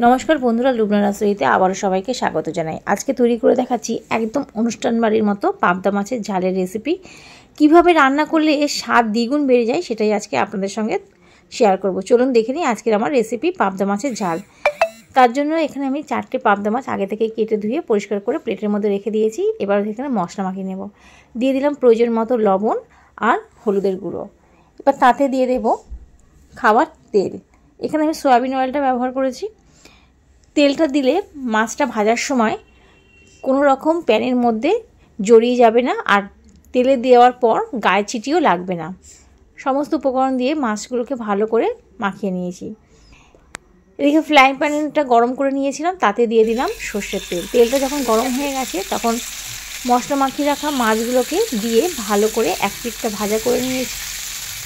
নমস্কার বন্ধুরা, লুবনা রাসোইতে আবারও সবাইকে স্বাগত জানাই। আজকে তৈরি করে দেখাচ্ছি একদম অনুষ্ঠান বাড়ির মতো পাবদা মাছের ঝালের রেসিপি। কিভাবে রান্না করলে এর স্বাদ দ্বিগুণ বেড়ে যায় সেটাই আজকে আপনাদের সঙ্গে শেয়ার করব। চলুন দেখে নিই আজকের আমার রেসিপি পাবদা মাছের ঝাল। তার জন্য এখানে আমি 4টে পাবদা মাছ আগে থেকে কেটে ধুয়ে পরিষ্কার করে প্লেটের মধ্যে রেখে দিয়েছি। এবার এখানে মশলা মাখিয়ে নেব। দিয়ে দিলাম প্রয়োজন মতো লবণ আর হলুদের গুঁড়ো। এবার তাতে দিয়ে দেব খাবার তেল। এখানে আমি সয়াবিন অয়েলটা ব্যবহার করেছি। তেলটা দিলে মাছটা ভাজার সময় কোনো রকম প্যানের মধ্যে জড়িয়ে যাবে না, আর তেলে দেওয়ার পর গায়ে ছিটিও লাগবে না। সমস্ত উপকরণ দিয়ে মাছগুলোকে ভালো করে মাখিয়ে নিয়েছি। এদিকে ফ্রাই প্যানটা গরম করে নিয়েছিলাম, তাতে দিয়ে দিলাম সর্ষের তেল। তেলটা যখন গরম হয়ে গেছে তখন মশলা মাখিয়ে রাখা মাছগুলোকে দিয়ে ভালো করে এক পিঠটা ভাজা করে নিয়েছি।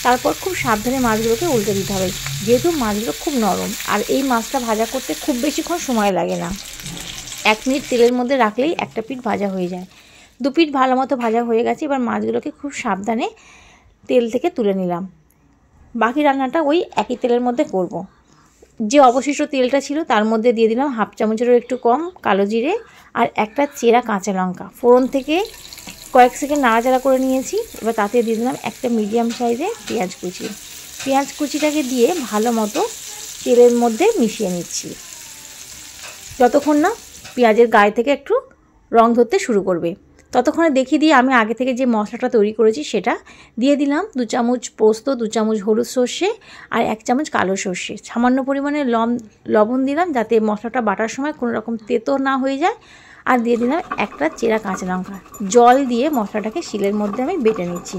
তারপর খুব সাবধানে মাছগুলোকে উল্টে দিতে হবে, যেহেতু মাছগুলো খুব নরম। আর এই মাছটা ভাজা করতে খুব বেশিক্ষণ সময় লাগে না, 1 মিনিট তেলের মধ্যে রাখলেই একটা পিঠ ভাজা হয়ে যায়। 2 পিঠ ভালো মতো ভাজা হয়ে গেছে। এবার মাছগুলোকে খুব সাবধানে তেল থেকে তুলে নিলাম। বাকি রান্নাটা ওই একই তেলের মধ্যে করব। যে অবশিষ্ট তেলটা ছিল তার মধ্যে দিয়ে দিলাম 1/2 চামচেরও একটু কম কালো জিরে আর একটা চেরা কাঁচা লঙ্কা। ফোড়ন থেকে কয়েক সেকেন্ড নাড়াচাড়া করে নিয়েছি। এবার তাতে দিয়ে দিলাম একটা মিডিয়াম সাইজে পেঁয়াজ কুচি। পেঁয়াজ কুচিটাকে দিয়ে ভালো মতো তেলের মধ্যে মিশিয়ে নিচ্ছি, যতক্ষণ না পেঁয়াজের গায়ে থেকে একটু রং ধরতে শুরু করবে। ততক্ষণে দেখিয়ে দিয়ে আমি আগে থেকে যে মশলাটা তৈরি করেছি সেটা দিয়ে দিলাম। 2 চামচ পোস্ত, 2 চামচ হলুদ সর্ষে আর 1 চামচ কালো সর্ষে। সামান্য পরিমাণে লবণ দিলাম যাতে মশলাটা বাটার সময় কোনো রকম তেতো না হয়ে যায়। আর দিয়ে দিলাম একটা চেরা কাঁচা লঙ্কা। জল দিয়ে মশলাটাকে শিলের মধ্যে আমি বেটে নিচ্ছি।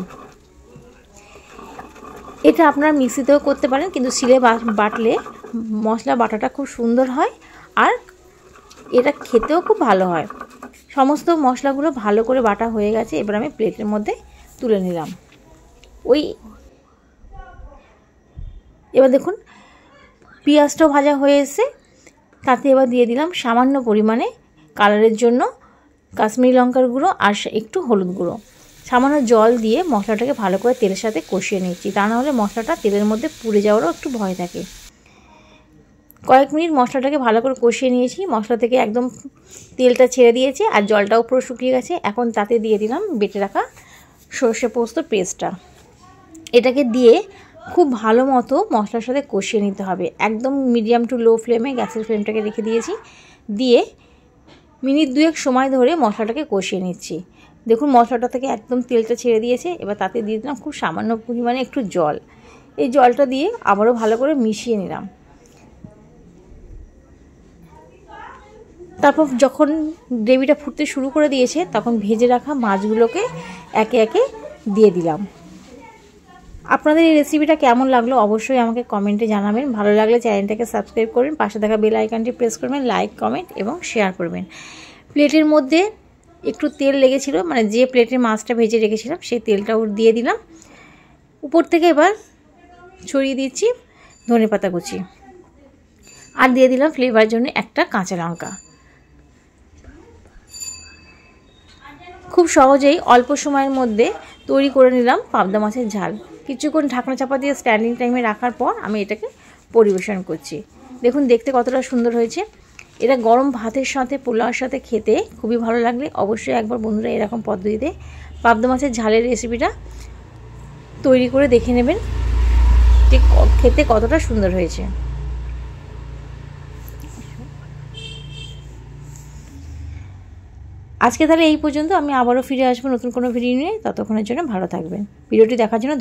এটা আপনারা মিক্সিতেও করতে পারেন, কিন্তু শিলে বাটলে মশলা বাটাটা খুব সুন্দর হয় আর এটা খেতেও খুব ভালো হয়। সমস্ত মশলাগুলো ভালো করে বাটা হয়ে গেছে। এবার আমি প্লেটের মধ্যে তুলে নিলাম। এবার দেখুন পেঁয়াজটাও ভাজা হয়ে এসে, তাতে এবার দিয়ে দিলাম সামান্য পরিমাণে কালারের জন্য কাশ্মীরি লঙ্কার গুঁড়ো আর একটু হলুদ গুঁড়ো। সামান্য জল দিয়ে মশলাটাকে ভালো করে তেলের সাথে কষিয়ে নিচ্ছি, তা না হলে মশলাটা তেলের মধ্যে পুড়ে যাওয়ারও একটু ভয় থাকে। কয়েক মিনিট মশলাটাকে ভালো করে কষিয়ে নিয়েছি। মশলা থেকে একদম তেলটা ছেড়ে দিয়েছে আর জলটাও পুরো শুকিয়ে গেছে। এখন তাতে দিয়ে দিলাম বেটে রাখা সর্ষে পোস্ত পেস্টটা। এটাকে দিয়ে খুব ভালো মতো মশলার সাথে কষিয়ে নিতে হবে। একদম মিডিয়াম টু লো ফ্লেমে গ্যাসের ফ্লেমটাকে রেখে দিয়েছি। দিয়ে মিনিট 2 সময় ধরে মশলাটাকে কষিয়ে নিচ্ছি। দেখুন মশলাটা থেকে একদম তেলটা ছেড়ে দিয়েছে। এবার তাতে দিয়ে দিলাম খুব সামান্য পরিমাণে একটু জল। এই জলটা দিয়ে আবারও ভালো করে মিশিয়ে নিলাম। তারপর যখন গ্রেভিটা ফুটতে শুরু করে দিয়েছে তখন ভেজে রাখা মাছগুলোকে একে একে দিয়ে দিলাম। আপনাদের এই রেসিপিটা কেমন লাগলো অবশ্যই আমাকে কমেন্টে জানাবেন। ভালো লাগলে চ্যানেলটাকে সাবস্ক্রাইব করবেন, পাশে থাকা বেল আইকনটি প্রেস করবেন, লাইক, কমেন্ট এবং শেয়ার করবেন। প্লেটের মধ্যে একটু তেল লেগেছিল, মানে যে প্লেটে মাছটা ভেজে রেখেছিলাম সেই তেলটাও দিয়ে দিলাম। উপর থেকে এবার ছড়িয়ে দিচ্ছি ধনেপাতা কুচি আর দিয়ে দিলাম ফ্লেভারের জন্য একটা কাঁচা লঙ্কা। খুব সহজেই অল্প সময়ের মধ্যে তৈরি করে নিলাম পাবদা মাছের ঝাল। কিছুক্ষণ ঢাকনা চাপা দিয়ে স্ট্যান্ডিং টাইমে রাখার পর আমি এটাকে পরিবেশন করছি। দেখুন দেখতে কতটা সুন্দর হয়েছে। এটা গরম ভাতের সাথে পোলাওর সাথে খেতে খুবই ভালো লাগলে অবশ্যই একবার বন্ধুরা এরকম পদ্ধতিতে পাবদা মাছের ঝালের রেসিপিটা তৈরি করে দেখে নেবেন যে খেতে কতটা সুন্দর হয়েছে। আজকে তাহলে এই পর্যন্ত। আমি আবারও ফিরে আসবো নতুন কোনো ভিডিও নিয়ে। ততক্ষণের জন্য ভালো থাকবেন। ভিডিওটি দেখার জন্য